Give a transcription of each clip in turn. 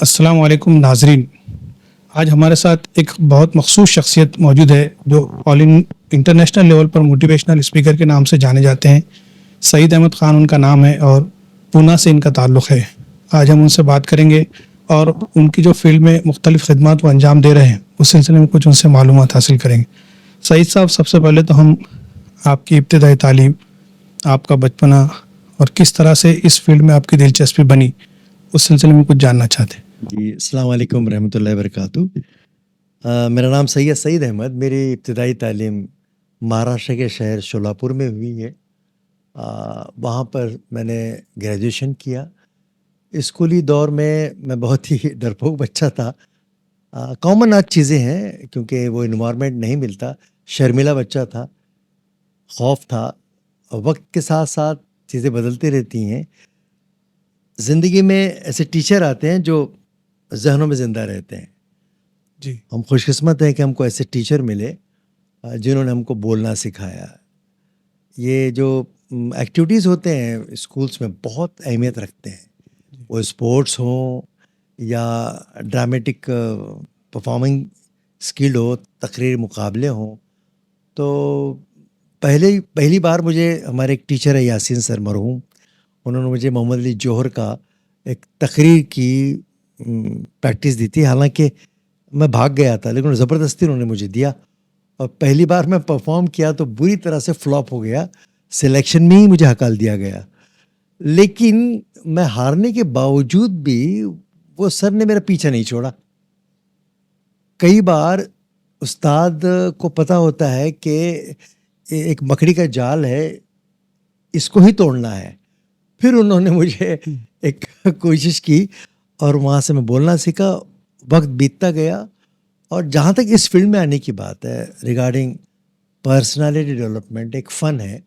अस्सलाम वालेकुम नाजरीन। आज हमारे साथ एक बहुत मखसूस शख्सियत मौजूद है जो ऑल इंटरनेशनल लेवल पर मोटिवेशनल स्पीकर के नाम से जाने जाते हैं। सईद अहमद ख़ान उनका नाम है और पूना से इनका ताल्लुक़ है। आज हम उनसे बात करेंगे और उनकी जो फील्ड में मुख्तलिफ़ खिदमात वो अंजाम दे रहे हैं उस सिलसिले में कुछ उनसे मालूमात हासिल करेंगे। सईद साहब, सबसे पहले तो हम आपकी इब्तिदाई तालीम, आपका बचपना और किस तरह से इस फील्ड में आपकी दिलचस्पी बनी उस सिलसिले में कुछ जानना चाहते हैं। जी, अस्सलाम वालेकुम रहमतुल्लाहि व बरकातुहू। मेरा नाम सईद अहमद। मेरी इब्तिदाई तालीम महाराष्ट्र के शहर शोलापुर में हुई है। वहाँ पर मैंने ग्रेजुएशन किया। स्कूली दौर में मैं बहुत ही डरपोक बच्चा था। कॉमन आज चीज़ें हैं क्योंकि वो इन्वायरमेंट नहीं मिलता। शर्मीला बच्चा था, खौफ था। वक्त के साथ साथ चीज़ें बदलती रहती हैं। ज़िंदगी में ऐसे टीचर आते हैं जो जहनों में ज़िंदा रहते हैं। जी, हम खुशकिस्मत हैं कि हमको ऐसे टीचर मिले जिन्होंने हमको बोलना सिखाया। ये जो एक्टिविटीज़ होते हैं स्कूल्स में बहुत अहमियत रखते हैं। वो स्पोर्ट्स हो या ड्रामेटिक परफॉर्मिंग स्किल हो, तकरीर मुकाबले हों। तो पहली बार मुझे हमारे एक टीचर है यासीन सर मरहूम, उन्होंने मुझे मोहम्मद अली जौहर का एक तकरीर की प्रैक्टिस दी थी। हालांकि मैं भाग गया था लेकिन ज़बरदस्ती उन्होंने मुझे दिया और पहली बार मैं परफॉर्म किया तो बुरी तरह से फ्लॉप हो गया। सिलेक्शन में ही मुझे हकाल दिया गया। लेकिन मैं हारने के बावजूद भी वो सर ने मेरा पीछा नहीं छोड़ा। कई बार उस्ताद को पता होता है कि एक मकड़ी का जाल है, इसको ही तोड़ना है। फिर उन्होंने मुझे एक कोशिश की और वहाँ से मैं बोलना सीखा। वक्त बीतता गया और जहाँ तक इस फील्ड में आने की बात है रिगार्डिंग पर्सनालिटी डेवलपमेंट, एक फ़न है।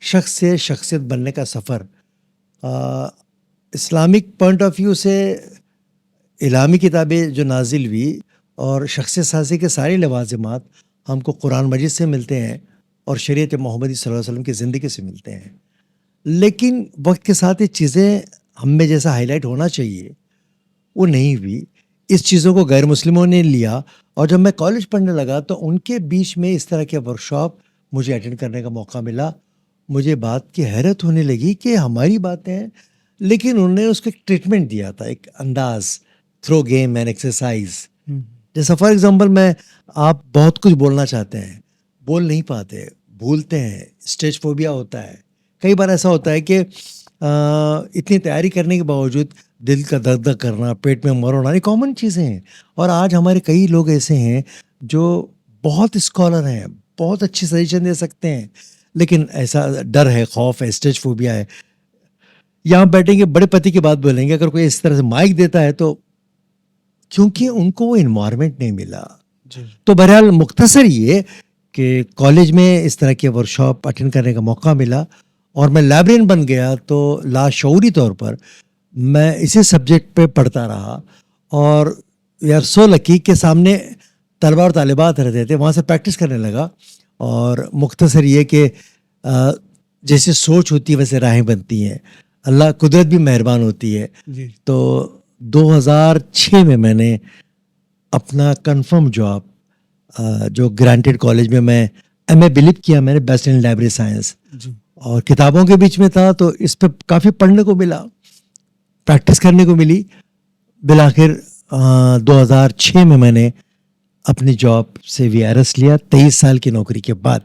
शख्स से शख्सियत बनने का सफ़र इस्लामिक पॉइंट ऑफ व्यू से इलामी किताबें जो नाजिल हुई और शख्सियत साज़ी के सारे लवाज़िमात हमको कुरान मजीद से मिलते हैं और शरीयत मोहम्मदी सल्लल्लाहु अलैहि वसल्लम की ज़िंदगी से मिलते हैं। लेकिन वक्त के साथ ये चीज़ें हम में जैसा हाईलाइट होना चाहिए वो नहीं हुई। इस चीज़ों को गैर मुस्लिमों ने लिया और जब मैं कॉलेज पढ़ने लगा तो उनके बीच में इस तरह के वर्कशॉप मुझे अटेंड करने का मौका मिला। मुझे बात की हैरत होने लगी कि हमारी बातें हैं लेकिन उन्होंने उसको एक ट्रीटमेंट दिया था, एक अंदाज, थ्रो गेम एंड एक्सरसाइज। जैसा फॉर एग्जांपल आप बहुत कुछ बोलना चाहते हैं, बोल नहीं पाते, भूलते हैं, स्टेज फोबिया होता है। कई बार ऐसा होता है कि इतनी तैयारी करने के बावजूद दिल का दर्द करना, पेट में मर होना, ये कॉमन चीज़ें हैं। और आज हमारे कई लोग ऐसे हैं जो बहुत स्कॉलर हैं, बहुत अच्छी सजेशन दे सकते हैं, लेकिन ऐसा डर है, खौफ है, स्टेज फोबिया है। यहाँ बैठेंगे बड़े पति की बात बोलेंगे, अगर कोई इस तरह से माइक देता है तो क्योंकि उनको वो इन्वायरमेंट नहीं मिला। तो बहरहाल मुख्तसर ये कि कॉलेज में इस तरह के वर्कशॉप अटेंड करने का मौका मिला और मैं लाइब्रेरियन बन गया। तो लाशऊरी तौर पर मैं इसी सब्जेक्ट पे पढ़ता रहा और यार सो लकी के सामने तलबा और तालिबात रहते थे, वहाँ से प्रैक्टिस करने लगा। और मुख्तसर ये कि जैसे सोच होती है वैसे राहें बनती हैं, अल्लाह कुदरत भी मेहरबान होती है। तो 2006 में मैंने अपना कंफर्म जॉब जो ग्रांटेड कॉलेज में मैं MA बिलीव किया, मैंने बेस्ट इन लाइब्रेरी साइंस, और किताबों के बीच में था तो इस पर काफ़ी पढ़ने को मिला, प्रैक्टिस करने को मिली। बिलाखिर 2006 में मैंने अपनी जॉब से VRS लिया 23 साल की नौकरी के बाद।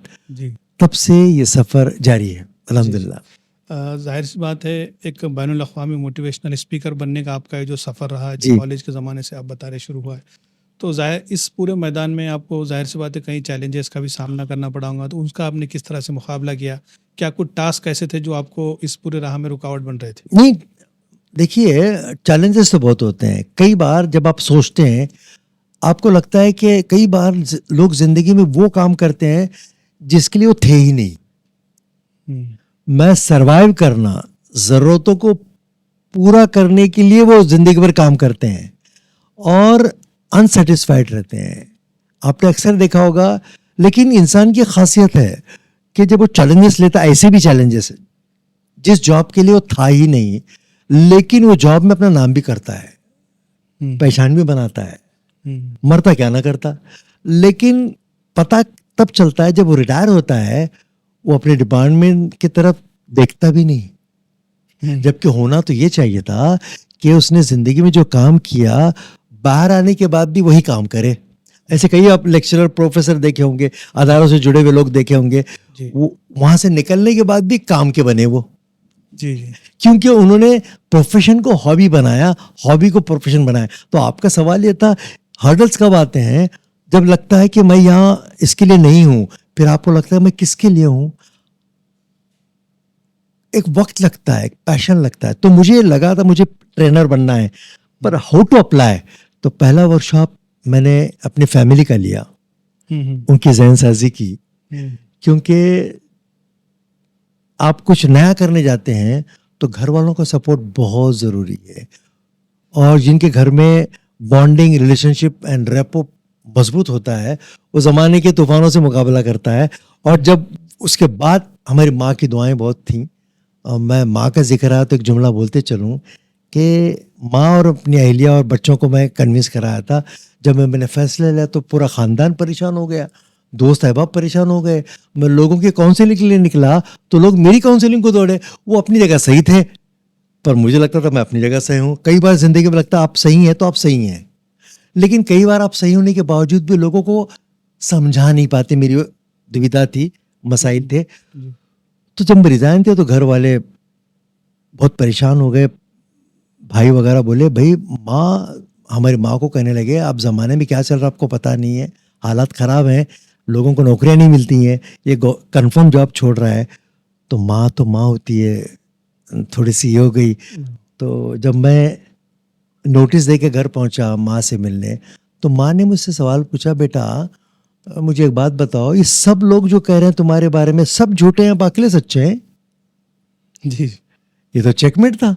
तब से ये सफ़र जारी है अल्हम्दुलिल्लाह। जाहिर सी बात है, एक बैनुल अक़वामी मोटिवेशनल स्पीकर बनने का आपका जो सफ़र रहा है, कॉलेज के ज़माने से आप बता रहे शुरू हुआ है, तो जाहिर इस पूरे मैदान में आपको जाहिर सी बात है कई चैलेंजेस का भी सामना करना पड़ा होगा। तो उसका आपने किस तरह से मुकाबला किया? क्या कुछ टास्क ऐसे थे जो आपको इस पूरे राह में रुकावट बन रहे थे? नहीं, देखिए चैलेंजेस तो बहुत होते हैं। कई बार जब आप सोचते हैं, आपको लगता है कि कई बार लोग ज़िंदगी में वो काम करते हैं जिसके लिए वो थे ही नहीं। मैं सरवाइव करना, ज़रूरतों को पूरा करने के लिए वो ज़िंदगी भर काम करते हैं और अनसेटिस्फाइड रहते हैं। आपने अक्सर देखा होगा। लेकिन इंसान की खासियत है कि जब वो चैलेंजेस लेता है, ऐसे भी चैलेंजेस जिस जॉब के लिए वो था ही नहीं लेकिन वो जॉब में अपना नाम भी करता है। पहचान भी बनाता है, मरता क्या ना करता, लेकिन पता तब चलता है जब वो रिटायर होता है, वो अपने डिपार्टमेंट की तरफ देखता भी नहीं। जबकि होना तो ये चाहिए था कि उसने जिंदगी में जो काम किया बाहर आने के बाद भी वही काम करे। ऐसे कई आप लेक्चरर प्रोफेसर देखे होंगे, अदारों से जुड़े हुए लोग देखे होंगे, वो वहां से निकलने के बाद भी काम के बने वो। जी जी। क्योंकि उन्होंने प्रोफेशन को हॉबी बनाया, हॉबी को प्रोफेशन बनाया। तो आपका सवाल ये था, हर्डल्स कब आते हैं? जब लगता है कि मैं यहाँ इसके लिए नहीं हूं, फिर आपको लगता है मैं किसके लिए हूं। एक वक्त लगता है, एक पैशन लगता है। तो मुझे लगा था मुझे ट्रेनर बनना है, पर हाउ टू अप्लाई। तो पहला वर्कशॉप मैंने अपनी फैमिली का लिया, उनकी ज़हन साजी की, क्योंकि आप कुछ नया करने जाते हैं तो घर वालों का सपोर्ट बहुत ज़रूरी है। और जिनके घर में बॉन्डिंग, रिलेशनशिप एंड रेपो मजबूत होता है, वो ज़माने के तूफानों से मुकाबला करता है। और जब उसके बाद हमारी माँ की दुआएं बहुत थीं। मैं माँ का जिक्र आया तो एक जुमला बोलते चलूँ कि माँ और अपनी अहलिया और बच्चों को मैं कन्विंस कराया था। जब मैंने फैसला लिया तो पूरा ख़ानदान परेशान हो गया, दोस्त अहबाब परेशान हो गए। मैं लोगों की काउंसलिंग के लिए निकला तो लोग मेरी काउंसलिंग को दौड़े। वो अपनी जगह सही थे, पर मुझे लगता था मैं अपनी जगह सही हूँ। कई बार ज़िंदगी में लगता है आप सही हैं तो आप सही हैं, लेकिन कई बार आप सही होने के बावजूद भी लोगों को समझा नहीं पाते। मेरी दुविधा थी, मसाइल थे। तो जब मैं रिज़ाइन थे तो घर वाले बहुत परेशान हो गए। भाई वगैरह बोले, भाई माँ, हमारी माँ को कहने लगे आप ज़माने में क्या चल रहा है आपको पता नहीं है, हालात ख़राब हैं, लोगों को नौकरियाँ नहीं मिलती हैं, ये कंफर्म जॉब छोड़ रहा है। तो माँ होती है, थोड़ी सी ये हो गई। तो जब मैं नोटिस दे के घर पहुँचा माँ से मिलने, तो माँ ने मुझसे सवाल पूछा, बेटा मुझे एक बात बताओ, ये सब लोग जो कह रहे हैं तुम्हारे बारे में सब झूठे हैं, बाकी सच्चे हैं? जी। ये तो चेकमेट था।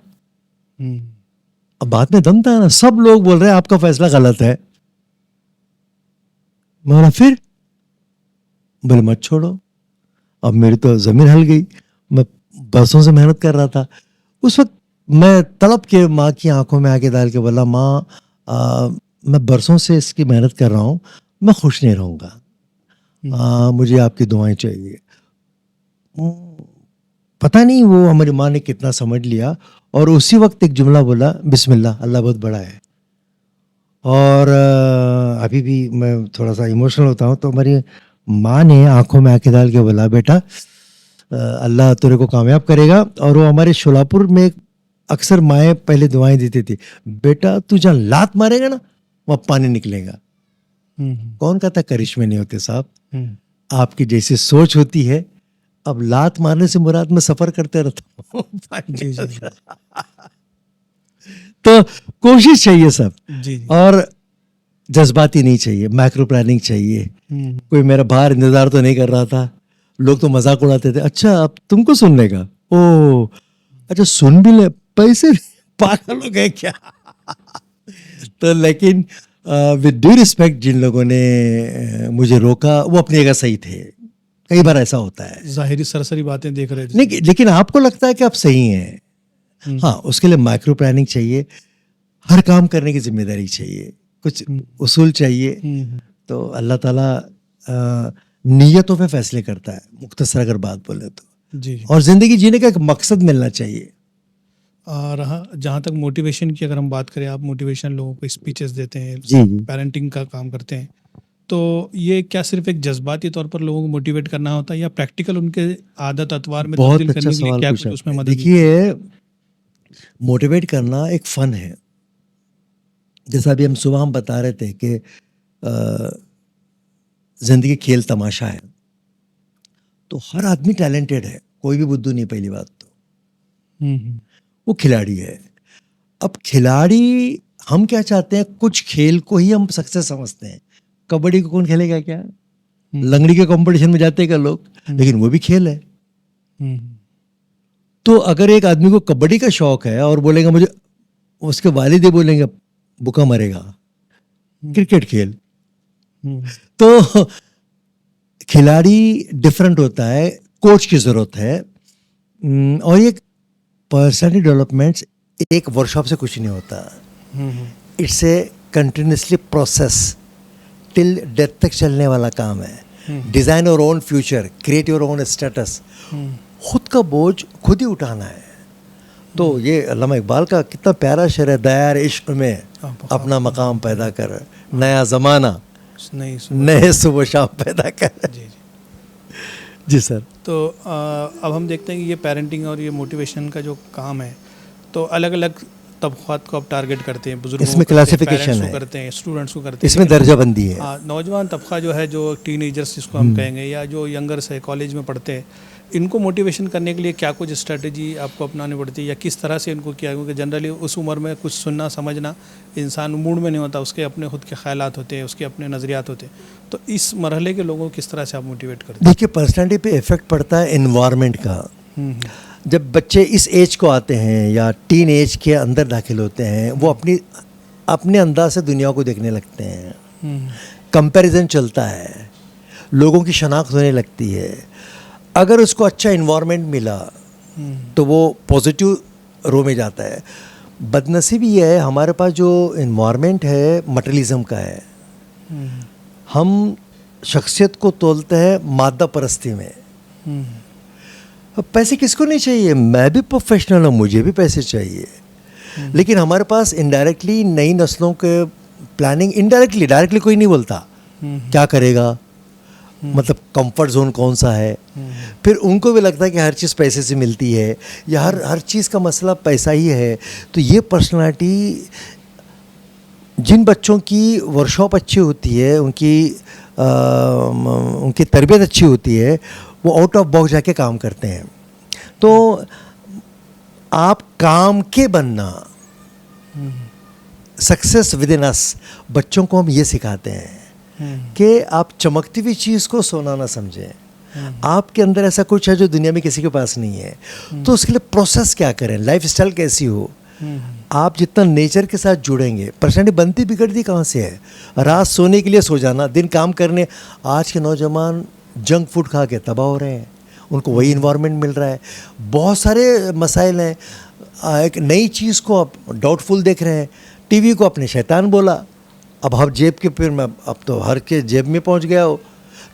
अब बात में दम था ना, सब लोग बोल रहे हैं आपका फैसला गलत है। मैं बोला फिर? बोले मत छोड़ो। अब मेरी तो जमीन हिल गई। मैं बरसों से मेहनत कर रहा था। उस वक्त मैं तड़प के माँ की आंखों में आके डाल के बोला, माँ मैं बरसों से इसकी मेहनत कर रहा हूँ, मैं खुश नहीं रहूँगा, मुझे आपकी दुआएं चाहिए। पता नहीं वो हमारी माँ ने कितना समझ लिया, और उसी वक्त एक जुमला बोला, बिस्मिल्लाह, अल्लाह बहुत बड़ा है। और अभी भी मैं थोड़ा सा इमोशनल होता हूँ। तो हमारी माँ ने आंखों में आंखें डाल के बोला, बेटा अल्लाह तेरे को कामयाब करेगा। और वो हमारे शोलापुर में अक्सर माएँ पहले दुआएं देती थी, बेटा तू जहाँ लात मारेगा ना वहाँ पानी निकलेगा। कौन कहता करिश्मे नहीं होते साहब, आपकी जैसी सोच होती है। अब लात मारने से मुराद में सफर करते रहता हूँ। तो कोशिश चाहिए सब, और जज्बाती नहीं चाहिए, मैक्रो प्लानिंग चाहिए। कोई मेरा बाहर इंतजार तो नहीं कर रहा था, लोग तो मजाक उड़ाते थे, अच्छा अब तुमको सुनने का, ओ अच्छा सुन भी ले, पैसे पागल हो गए क्या? तो लेकिन विद ड्यू रिस्पेक्ट, जिन लोगों ने मुझे रोका वो अपनी जगह सही थे। कई बार ऐसा होता है, जाहिरी सरसरी बातें देख रहे थे, नहीं, लेकिन आपको लगता है कि आप सही हैं। हाँ, उसके लिए माइक्रो प्लानिंग चाहिए, हर काम करने की जिम्मेदारी चाहिए, कुछ उसूल चाहिए। तो अल्लाह ताला नीयतों पे फैसले करता है, मुख्तसर अगर बात बोले तो जी। और ज़िंदगी जीने का एक मकसद मिलना चाहिए। रहा जहाँ तक मोटिवेशन की अगर हम बात करें, आप मोटिवेशन लोगों को स्पीचेस देते हैं, जी। पेरेंटिंग का काम करते हैं, तो ये क्या सिर्फ एक जज्बाती तौर पर लोगों को मोटिवेट करना होता है, या प्रैक्टिकल उनके आदत अतवार में बहुत तब्दील अच्छा करने के लिए सवाल क्या पूछा। कुछ उसमें मदद? देखिए, मोटिवेट करना एक फ़न है। जैसा अभी हम सुबह हम बता रहे थे कि ज़िंदगी खेल तमाशा है, तो हर आदमी टैलेंटेड है, कोई भी बुद्धू नहीं। पहली बात तो वो खिलाड़ी है। अब खिलाड़ी, हम क्या चाहते हैं, कुछ खेल को ही हम सक्सेस समझते हैं। कबड्डी को कौन खेलेगा क्या? लंगड़ी के कंपटीशन में जाते हैं क्या लोग? लेकिन वो भी खेल है। तो अगर एक आदमी को कबड्डी का शौक है और बोलेगा मुझे, उसके वालिद बोलेंगे भूखा मरेगा, क्रिकेट खेल। तो खिलाड़ी डिफरेंट होता है, कोच की जरूरत है। और ये पर्सनैलिटी डेवलपमेंट एक वर्कशॉप से कुछ नहीं होता। It's a continuously process, till death तक चलने वाला काम है। Design your own future, create your own status, खुद का बोझ खुद ही उठाना है। तो ये अल्लामा इकबाल का कितना प्यारा शेर है, दयार इश्क में अपना मकाम पैदा कर, नया ज़माना नए सुबह शाम पैदा कर। जी जी सर। तो अब हम देखते हैं कि ये पेरेंटिंग और ये मोटिवेशन का जो काम है, तो अलग अलग तबक़ात को आप टारगेट करते हैं, बुजुर्गों इसमें क्लासिफिकेशन है, करते हैं, स्टूडेंट्स को करते हैं, इसमें दर्जाबंदी है। हाँ, नौजवान तबका जो है, जो टीनेजर्स जिसको हम कहेंगे, या जो यंगर्स है, कॉलेज में पढ़ते हैं, इनको मोटिवेशन करने के लिए क्या कुछ स्ट्रेटजी आपको अपनानी पड़ती है, या किस तरह से इनको किया? क्योंकि जनरली उस उम्र में कुछ सुनना समझना इंसान मूड में नहीं होता, उसके अपने खुद के ख्यालात होते हैं, उसके अपने नज़रियात होते हैं। तो इस मरहले के लोगों को किस तरह से आप मोटिवेट करते हैं? देखिए, पर्सनैलिटी पे इफ़ेक्ट पड़ता है इन्वायरमेंट का। जब बच्चे इस एज को आते हैं या टीन एज के अंदर दाखिल होते हैं, वो अपने अंदाज से दुनिया को देखने लगते हैं, कंपैरिजन चलता है, लोगों की शनाख्त होने लगती है। अगर उसको अच्छा इन्वायरमेंट मिला तो वो पॉजिटिव रो में जाता है। बदनसीबी ये है, हमारे पास जो इन्वायरमेंट है मटेरियलिज्म का है। हम शख्सियत को तोलते हैं मादा परस्ती में। अब पैसे किसको नहीं चाहिए? मैं भी प्रोफेशनल हूँ, मुझे भी पैसे चाहिए। लेकिन हमारे पास इनडायरेक्टली नई नस्लों के प्लानिंग, इनडायरेक्टली, डायरेक्टली कोई नहीं बोलता क्या करेगा, मतलब कंफर्ट जोन कौन सा है। फिर उनको भी लगता है कि हर चीज़ पैसे से मिलती है, या हर चीज़ का मसला पैसा ही है। तो ये पर्सनालिटी, जिन बच्चों की वर्कशॉप अच्छी होती है, उनकी तरबियत अच्छी होती है, वो आउट ऑफ बॉक्स जाके काम करते हैं। तो आप काम के बनना, सक्सेस विद इन अस, बच्चों को हम ये सिखाते हैं कि आप चमकती हुई चीज़ को सोना ना समझें। आपके अंदर ऐसा कुछ है जो दुनिया में किसी के पास नहीं है। तो उसके लिए प्रोसेस क्या करें, लाइफ स्टाइल कैसी हो। आप जितना नेचर के साथ जुड़ेंगे, पर्सनैलिटी बनती बिगड़ती कहाँ से है? रात सोने के लिए सो जाना, दिन काम करने। आज के नौजवान जंक फूड खा के तबाह हो रहे हैं, उनको वही इन्वायरमेंट मिल रहा है। बहुत सारे मसाइल हैं। एक नई चीज़ को आप डाउटफुल देख रहे हैं, टीवी को आपने शैतान बोला, अब हर जेब के फिर में, अब तो हर के जेब में पहुंच गया हो।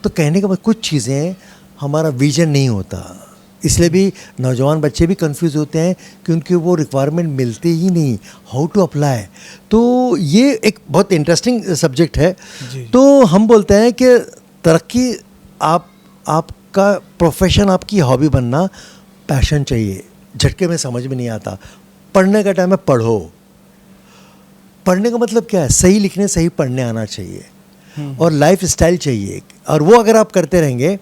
तो कहने का मतलब कुछ चीज़ें हमारा विजन नहीं होता, इसलिए भी नौजवान बच्चे भी कंफ्यूज होते हैं कि उनकी वो रिक्वायरमेंट मिलती ही नहीं, हाउ टू अप्लाई। तो ये एक बहुत इंटरेस्टिंग सब्जेक्ट है। तो हम बोलते हैं कि तरक्की, आपका प्रोफेशन, आपकी हॉबी बनना, पैशन चाहिए। झटके में समझ में नहीं आता। पढ़ने का टाइम है, पढ़ो। पढ़ने का मतलब क्या है? सही लिखने, सही पढ़ने आना चाहिए, और लाइफ स्टाइल चाहिए। और वो अगर आप करते रहेंगे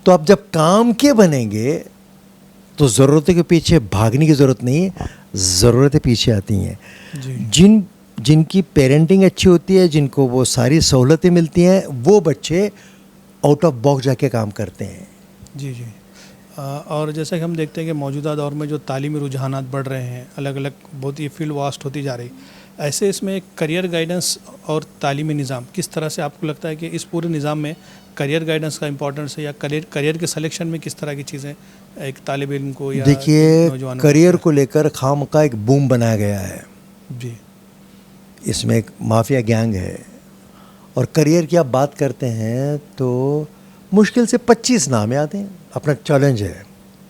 तो आप जब काम के बनेंगे तो ज़रूरतों के पीछे भागने की ज़रूरत नहीं है, ज़रूरतें पीछे आती हैं। जिनकी पेरेंटिंग अच्छी होती है, जिनको वो सारी सहूलतें मिलती हैं, वो बच्चे आउट ऑफ बॉक्स जाके काम करते हैं। जी। और जैसा कि हम देखते हैं कि मौजूदा दौर में जो तालीमी रुझानात बढ़ रहे हैं, अलग अलग बहुत ही फील्ड वास्ट होती जा रही, ऐसे इसमें करियर गाइडेंस और तालीमी निज़ाम, किस तरह से आपको लगता है कि इस पूरे निज़ाम में करियर गाइडेंस का इंपॉर्टेंस है, या करियर के सिलेक्शन में किस तरह की चीज़ें एक तालिब इल्म को या देखिए, नौजवान करियर को लेकर खामखा एक बूम बनाया गया है जी। इसमें एक माफिया गैंग है, और करियर की आप बात करते हैं तो मुश्किल से 25 नाम याद हैं। अपना चैलेंज है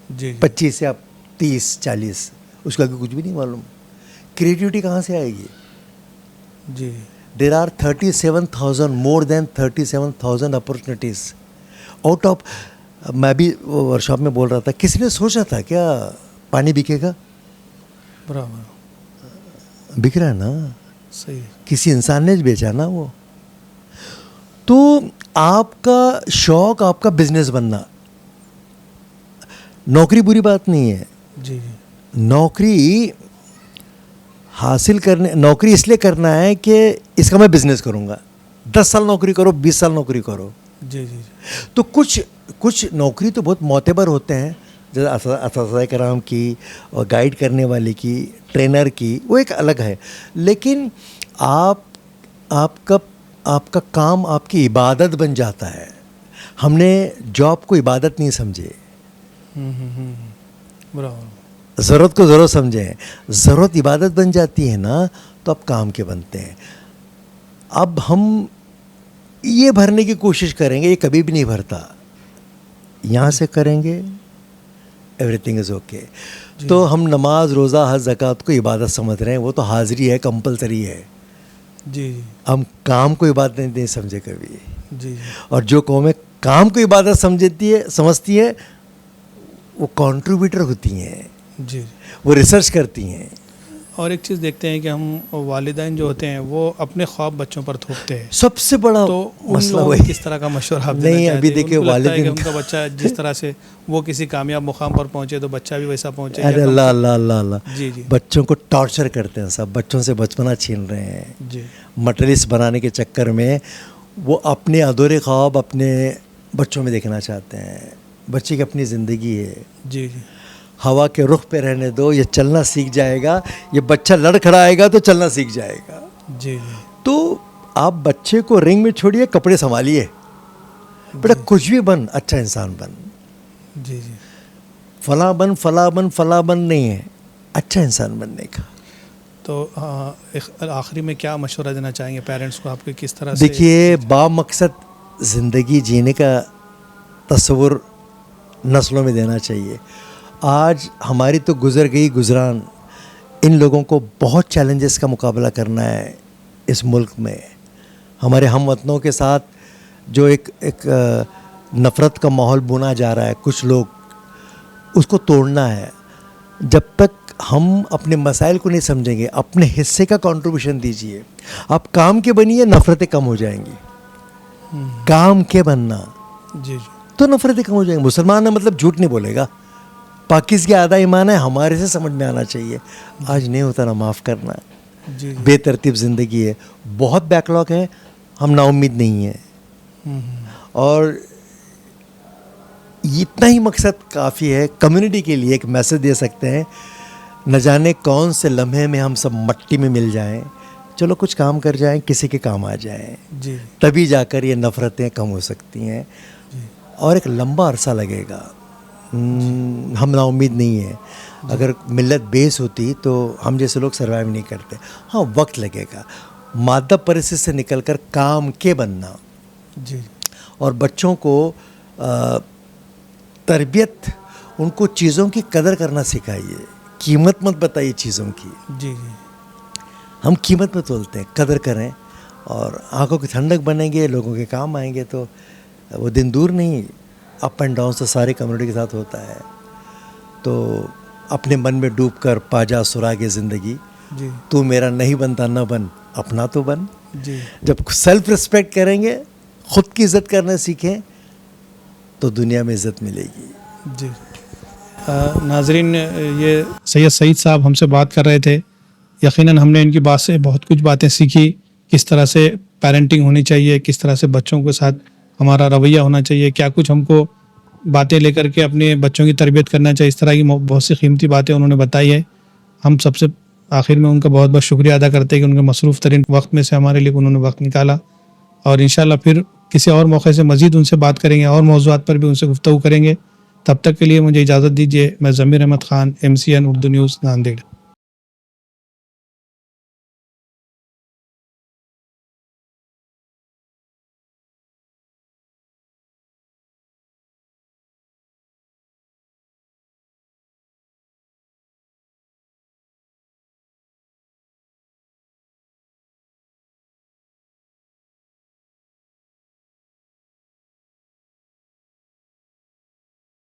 जी। 25 से आप 30-40, उसका आगे कुछ भी नहीं मालूम। क्रिएटिविटी कहाँ से आएगी? जी। There are 37,000, more than 37,000 opportunities out of. मैं भी वर्कशॉप में बोल रहा था, किसी ने सोचा था क्या पानी बिकेगा? बराबर बिक रहा है ना, सही। किसी इंसान ने बेचा ना वो। तो आपका शौक, आपका बिजनेस बनना, नौकरी बुरी बात नहीं है। जी। नौकरी हासिल करने, नौकरी इसलिए करना है कि इसका मैं बिजनेस करूँगा। 10 साल नौकरी करो, 20 साल नौकरी करो। जी। तो कुछ नौकरी तो बहुत मोतेबर होते हैं, जैसे असातिज़ा कराम की और गाइड करने वाले की, ट्रेनर की, वो एक अलग है। लेकिन आपका काम आपकी इबादत बन जाता है। हमने जॉब को इबादत नहीं समझे। बराबर। ज़रूरत को ज़रूरत समझें। ज़रूरत इबादत बन जाती है ना, तो अब काम के बनते हैं। अब हम ये भरने की कोशिश करेंगे, ये कभी भी नहीं भरता। यहाँ से करेंगे, एवरीथिंग इज़ ओके। तो हम नमाज, रोज़ा, हज, ज़कात को इबादत समझ रहे हैं, वो तो हाज़िरी है, कंपलसरी है। जी हम काम को इबादत नहीं समझे कभी। जी और जो कौमें काम को इबादत समझती है, वो कंट्रीब्यूटर होती हैं, जी। वो रिसर्च करती हैं। और एक चीज़ देखते हैं कि हम वालिदैन जो होते हैं वो अपने ख्वाब बच्चों पर थोपते हैं, सबसे बड़ा तो उन मसला लोगों वही। को किस तरह का मशवरा आप देना नहीं, चाहते अभी हैं? देखिए उनको लगता है कि वालिदैन उनका बच्चा जिस तरह से वो किसी कामयाब मुकाम पर पहुंचे तो बच्चा भी वैसा पहुंचे। अरे अल्लाह अल्लाह अल्लाह अल्लाह, जी जी बच्चों को टॉर्चर करते हैं सब, बच्चों से बचपना छीन रहे हैं। जी मटेरियलिस्ट बनाने के चक्कर में वो अपने अधूरे ख्वाब अपने बच्चों में देखना चाहते हैं। बच्चे की अपनी ज़िंदगी है, जी जी हवा के रुख पे रहने दो, ये चलना सीख जाएगा। ये बच्चा लड़खड़ाएगा तो चलना सीख जाएगा। जी जी तो आप बच्चे को रिंग में छोड़िए, कपड़े संभालिए, बेटा कुछ भी बन, अच्छा इंसान बन। जी जी। फला बन फला बन फला बन नहीं है, अच्छा इंसान बनने का। तो आखिरी में क्या मशवरा देना चाहेंगे पेरेंट्स को आपके, किस तरह से? देखिए, बामकसद ज़िंदगी जीने का तस्वुर नस्लों में देना चाहिए। आज हमारी तो गुज़र गई गुजरान, इन लोगों को बहुत चैलेंजेस का मुकाबला करना है इस मुल्क में। हमारे हमवतनों के साथ जो एक नफ़रत का माहौल बुना जा रहा है, कुछ लोग उसको तोड़ना है। जब तक हम अपने मसाइल को नहीं समझेंगे, अपने हिस्से का कंट्रीब्यूशन दीजिए। आप काम के बनिए, नफ़रतें कम हो जाएंगी। काम के बनना जी जी तो नफ़रतें कम हो जाएंगी। मुसलमान है मतलब झूठ नहीं बोलेगा। पाकिस के आधा ईमान है, हमारे से समझ में आना चाहिए। आज नहीं होता ना, माफ़ करना। जी जी। बेतरतीब ज़िंदगी है, बहुत बैकलॉग है, हम नाउम्मीद नहीं हैं। और इतना ही मकसद काफ़ी है। कम्युनिटी के लिए एक मैसेज दे सकते हैं, न जाने कौन से लम्हे में हम सब मट्टी में मिल जाएं, चलो कुछ काम कर जाएं, किसी के काम आ जाएं, जी तभी जाकर ये नफ़रतें कम हो सकती हैं। और एक लंबा अरसा लगेगा। हम नाउम्मीद नहीं है। अगर मिल्लत बेस होती तो हम जैसे लोग सर्वाइव नहीं करते। हाँ, वक्त लगेगा। मादा परिस्थिति से निकलकर काम के बनना, जी और बच्चों को तरबियत, उनको चीज़ों की कदर करना सिखाइए। कीमत मत बताइए चीज़ों की। जी जी हम कीमत में तोलते हैं, कदर करें और आंखों की ठंडक बनेंगे, लोगों के काम आएंगे। तो वो दिन दूर नहीं, अप एंड डाउन तो सारे कम्युनिटी के साथ होता है। तो अपने मन में डूब कर पाजा सुरागे ज़िंदगी, जी तू मेरा नहीं बनता न बन, अपना तो बन। जी जब सेल्फ रिस्पेक्ट करेंगे, ख़ुद की इज़्ज़त करना सीखें, तो दुनिया में इज़्ज़त मिलेगी। जी। नाजरीन, ये सैयद सईद साहब हमसे बात कर रहे थे। यकीनन हमने इनकी बात से बहुत कुछ बातें सीखी, किस तरह से पेरेंटिंग होनी चाहिए, किस तरह से बच्चों के साथ हमारा रवैया होना चाहिए, क्या कुछ हमको बातें लेकर के अपने बच्चों की तरबियत करना चाहिए। इस तरह की बहुत सी कीमती बातें उन्होंने बताई है। हम सबसे आखिर में उनका बहुत बहुत शुक्रिया अदा करते हैं कि उनके मसरूफ़ तरीन वक्त में से हमारे लिए उन्होंने वक्त निकाला। और इंशाल्लाह फिर किसी और मौके से मज़ीद उनसे बात करेंगे और मौज़ूआत पर भी उनसे गुफ्तगू करेंगे। तब तक के लिए मुझे इजाज़त दीजिए। मैं ज़मीर अहमद ख़ान, MCN उर्दू न्यूज़, नांदेड़।